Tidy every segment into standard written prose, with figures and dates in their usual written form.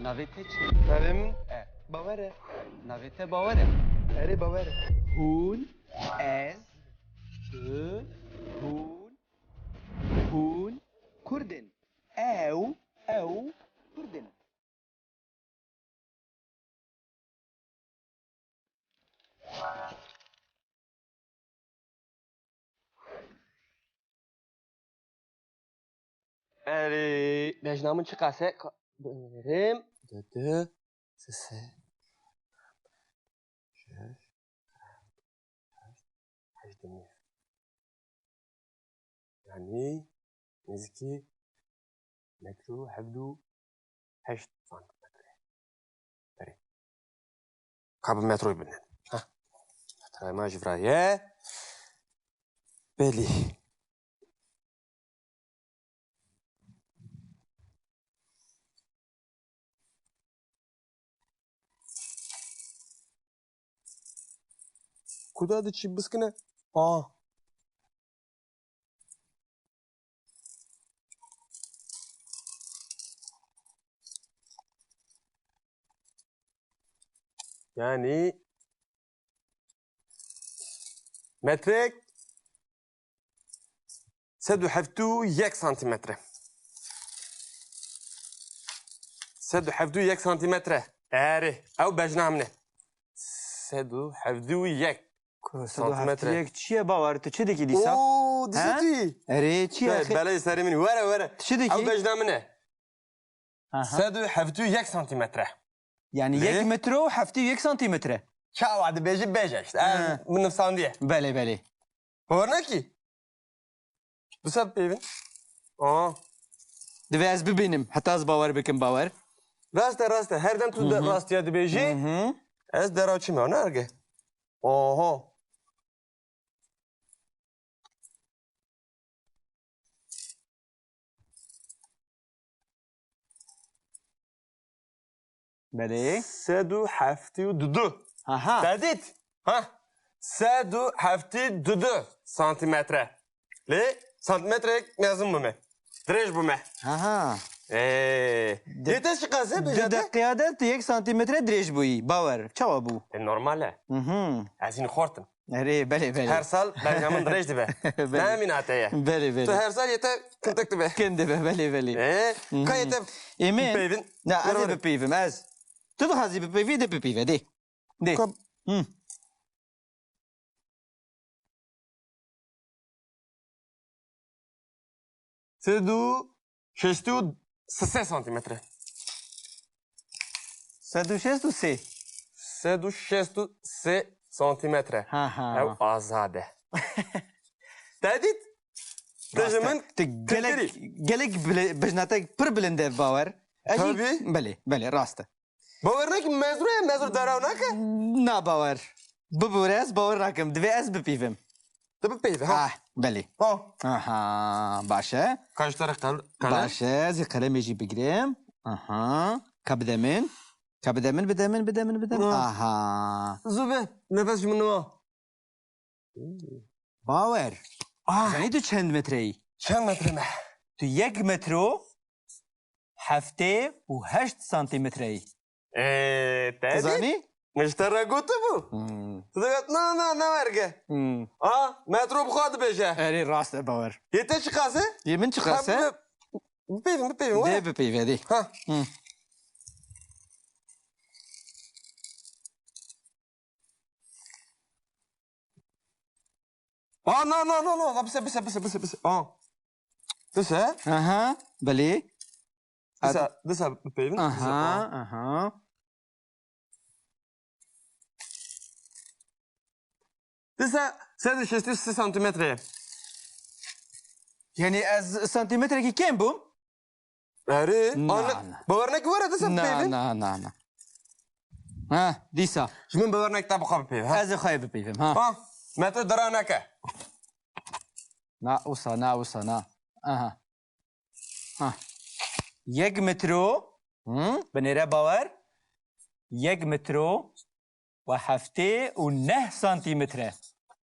ناویت چی؟ ناویم باوره. ناویت باوره. اره باوره. هون از تو هون کردن او کردن. اره بجنامون چی قصه بریم دو سه شش هشت نیف یعنی نزدیکی مترو حدود 8 سانتیمتر. بریم قبل متروی بنن ها ترى ما جفرايه بلي كودا دي تشي بسكنه يعني مترك سدو حفتو 1 سانتيمتر. سدو حفتو 1 سانتيمتر. اره او بجنامنه سدو حفتو 1 سانتيمتر. یک چیه باور تو چه دیگه دیسا؟ اوه دستی اره چیه اخی؟ بله سری منی وره چه دیگه؟ او بجنامنه سدو حفتو 1 سانتيمتر. یعنی 1 متر و 1 سانتیمتره. چه وعده بیجه من نفساندیه. بله باورنکی بسبب ببین دوی از ببینم حتی از باور بکن باور. راسته هر دم تو راستی یاد بیجی از دراو چی میانه ارگه بله 172 دادید سدو هفتی دو سانتیمتره لی سانتیمتره میازم بومه درش بومه دیده چی قصه بجده؟ دو قیادت 1 سانتیمتر دریج بویی باور چه بو؟ نرماله از این خورتم اره بله هر سال بجنامون درش دیبه نه میناته یه بله تو هر سال یه تا کنتک دیبه کنده بله که یه تا ایمین نه از بپیویم از تو بخوازی بپیوی ده بپیوه ده سدو ششتو 3 سانتیمتره 163 163 سانتیمتره او آزاده دادید؟ دجمن گلک بجناتک پر بلنده باور تابی؟ بله راسته باور نکی مزرو دراو نکه؟ نه باور ببوره از باور نکم دوی از بپیویم تو بپیوه بله باشه کاش طرف قلم باشه زی قلم یجی بگیریم کبدمن زوبه نفسش منو باور زنی تو چند متره ای؟ چند متره نه؟ تو 1 متر و 7 سانتیمتره ای تدید؟ زنی؟ مشتره گوتو بو تو دقیقت نه ورگه مترو بخواد بشه اری راسته باور یه تا چی قاسه؟ یه من چی قاسه؟ بپیویم ده بپیوه ده نه بسه بله بسه بپیویم بسه 163 سانتیمتره یعنی از سانتیمتر که کم بوم؟ اره باور نکی وره دسه بپیویم نه دیسا شمون باور نکی تا بخواه بپیویم از خواهی بپیویم مترو درا نکه نه اوسا 1 متر بنیره باور 1 متر و 7 سانتیمتره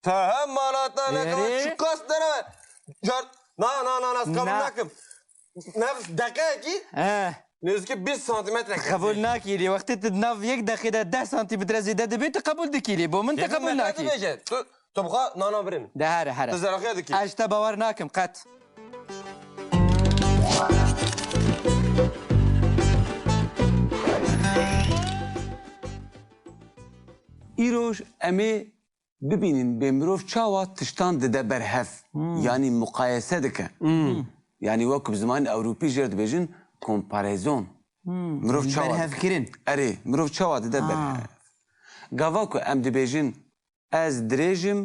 تا هم مالاتا نکه چی قصد داره نه از قبول نکم نفس دقیقه کی؟ نزدیک 20 سانتیمتر قبول ناکیلی وقتی تدناف یک دقیقه 10 سانتیمتر زیاده دبیت قبول دکیلی بو من تقبل ناکی تو بخوا نانا بریم ده هره هره تزرقیه دکی اشتا باور ناکم قط ایروش امی ببینین به مروف چاوا تشتان دده برهف یعنی مقایسه دکه یعنی وکب زمان اوروپی جرد بیجن کمپاریزون مروف چاوا برهف کرین اره مروف چاوا دده برهف گاوا که ام دبیجن از درێژم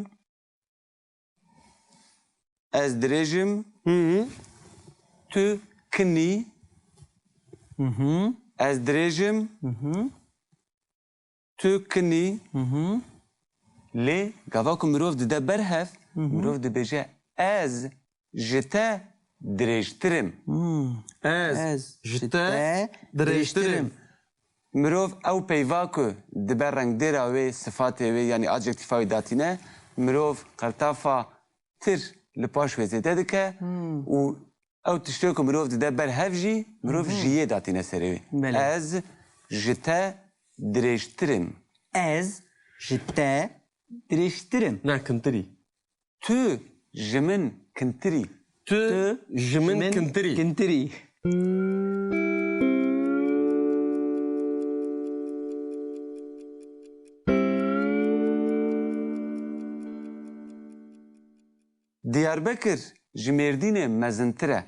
تو کنی ez dirêjim tu kinî lê gava ku mirov dide berhev mirov dibêje ez ji te dirêjtir im Ez ji te dirêjtir im mirov ew peyva ku dibe rengdêra wê sifatê wê yanî adjektifa wê datîne mirov qertafa tir li paş wê zêde dike û ew tiştê ku mirov dide berhev jî mirov jiyê datîne serê wê ez ji te dirêjtir im ez ji te dirêjtir im Ne kintirî tu ji min kintirî Tu ji min kintirî kintirî Diyarbekir ji Mêrdînê mezintir e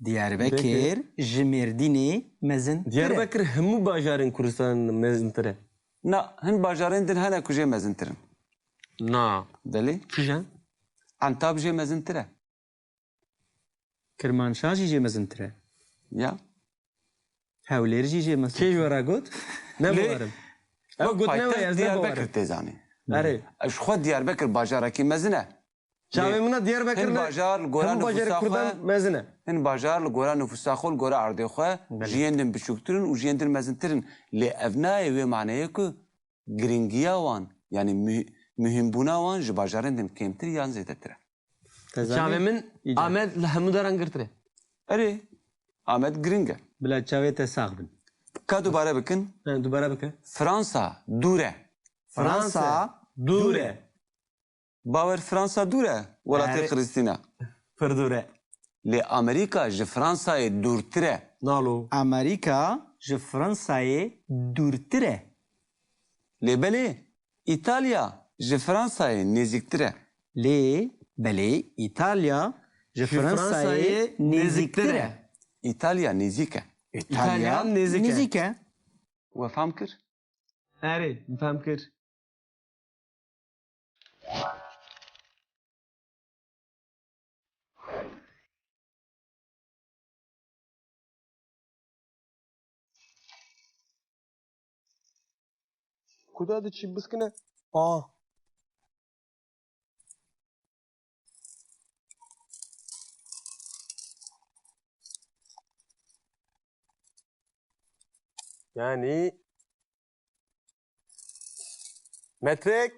Diyarbekir ji Mêrdînê mezin Diyarbekir hemû bajarên Kurdistanê mezintir e na hin bajarên din hene ku jê mezintir in Na belê Kîjan Entab jê mezintir e Kirmanşah jî jê mezintir e ya Hewlêr jî jê mezintir Kê wera got Ne bawerim Ew got ne weye ez ne Diyarbekir bawerim tê zanî Erê ji xwe Diyarbekir bajarekî mezin e Çavê min e Diyarbekir hin ne bajar li gora Hemû bajarê nüfusa Kurdan xwe mezin e hin bajar li gora nüfusa xwe li gora erdê xwe jiyên din biçûktirin û jiyên din mezintirin lê ev nayê wê maneyê ku giringiya wan yanî mühimbûna wan ji bajarên din kêmtir yan zêdetir e Çavê min Amed li hemû deran girtire erê Amed giring e Bila çavê te sax bin ka dubare bikin Dubare bike Fransa dûr e Fransa Dûr e bawer Fransa dûr e welatê Xristîna pir dûr e lê Amerîka ji Fransayê dûrtir e Nalo Amerîka ji Fransayê dûrtir e lê belê İtalya ji Fransayê nêzîktir e lê belê İtalya ji Fransayê nêzîktir e İtalya nêzik e İtalya nêzik e we fehm kir Erê fehm kir Kuda diçî biskine Yani metrek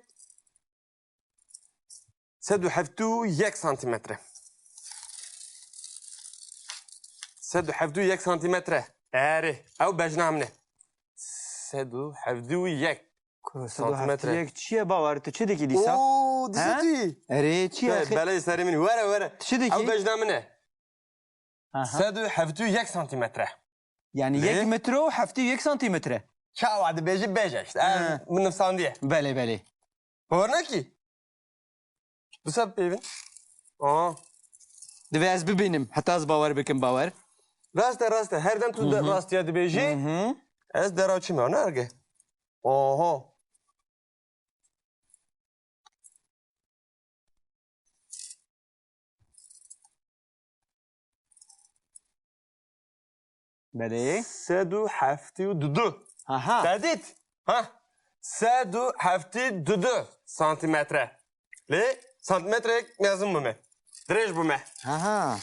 171 santimetre. 171 santimetre. Eri. Ew bejnamne. 171 santimetre. Yek çiye bawer tu çi dikî dîsa Oo, dişi. erê çi ye Belay serê min were were. Çi dikî? Ew bejnamne. 171 santimetre. yani Ne? 1 metre û heftî 1 santimetre Çawa dibêjî bêje işte. Min nifsandiye. belê belê Bawer nekî? Disa pêvin. divê ez bibînim heta ez bawer bikim bawer Rast e rast e. Her dem tu rastiya dibêjî. Ez dera çi me nerge. Oho. belê 172. aha Dedit. Ha. 172 santimetre. Le santimetre mezun mu me? Dirêj bu me. aha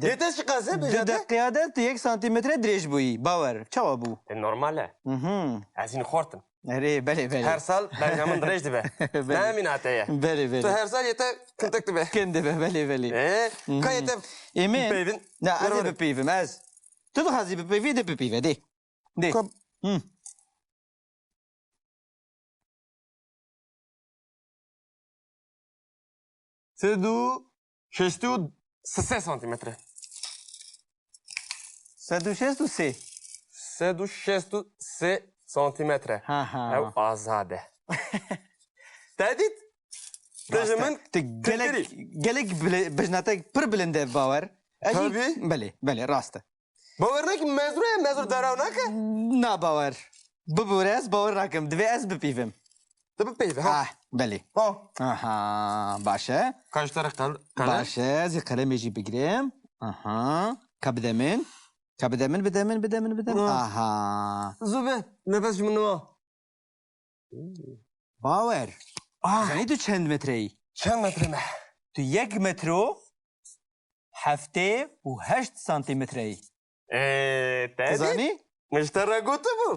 Yeter çıkarsa di bejede. deqiyade tu 1 santimetre dirêj bûyî bawer çawa bû Normal e. Ez yine xortum. erê belê belê Her sal Benjamin dirêj dibe. Ne minateye. belê Tu belê her sal yeter kıntık dibe. kin dibe belê belê Ka yeter Emin peyvin. ne ez ê bipîvim ez تو دخوازی بپیوی ده بپیوه ده ده خب. سدو شستو سه سانتیمتره. 163 سدو شستو سه سانتیمتره. ها ها او آزاده. تهدید؟ تجمن تو گلک بجناتک پر بلنده باور Tabii. بله راسته باور نکن مزرو دراو نکه. نا باور ببوره از باور نکم دوی از بپیوم تو بپیوه ها. بله ها. آها باشه Kaç tane kalem? باشه زی قلم یجی بگیرم آها کبدمن بدمن آها Zube. Nefes şimdi باور زنی تو چند متره ای؟ چند متره؟ تو 1 متر و 7 سانتیمتره ای تهدید؟ زنی؟ مشترک گوته بو.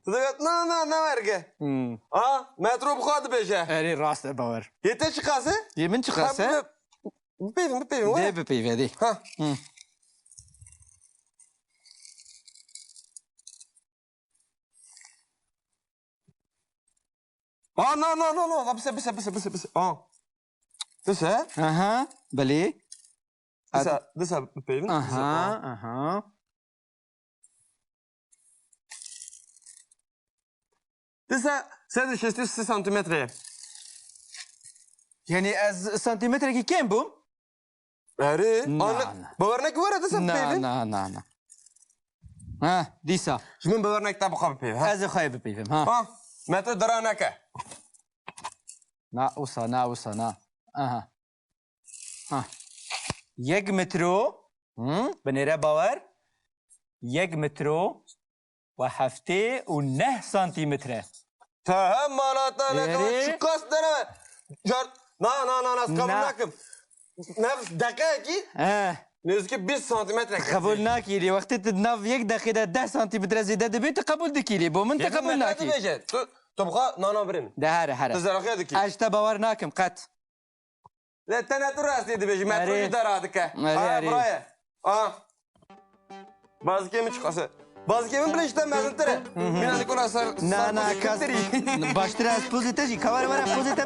تو دیگه نه ورگه. مترو بخواد بشه. اری راسته باور Yeter çıkarsa? یمن چه خاصه؟ بپیویم ده بپیوه ده ها. نه بس بسه آها بله بسه بپیویم آها بسه 163 سانتیمتره یعنی از سانتیمتر کی کم بوم؟ اره نه. باور نکوره دسه نه بپیویم نه نه نه ها دیسا من باور نکتا بخواه بپیویم از خواهی بپیوم ها مترو درا نکه نه اوسا نه آها 1 متر بنیره باور 1 متر و 7 سانتیمتره تا هم مالاتا نکه اره؟ شکاس داره جار نه از قبول نه. نکم نفس دقیقه کی نزدیک 20 سانتیمتر قبول نکیری وقتی تو نو 1 دقیقه 10 سانتیمتر زیده دبی تو قبول دکیری بو من تو قبول نکی تو بخواه نه بریم ده هره تو زراخیه دکی اشتا باور نکم قط لا تنا تو راستی دبیجی مترو اره. داره دکه اره. برای bazı kemi çıkası. Bazı kemin bile işte mezun tere. Minazı kola sar. نه کس باشتر از پوزیته جی کار ورا پوزیته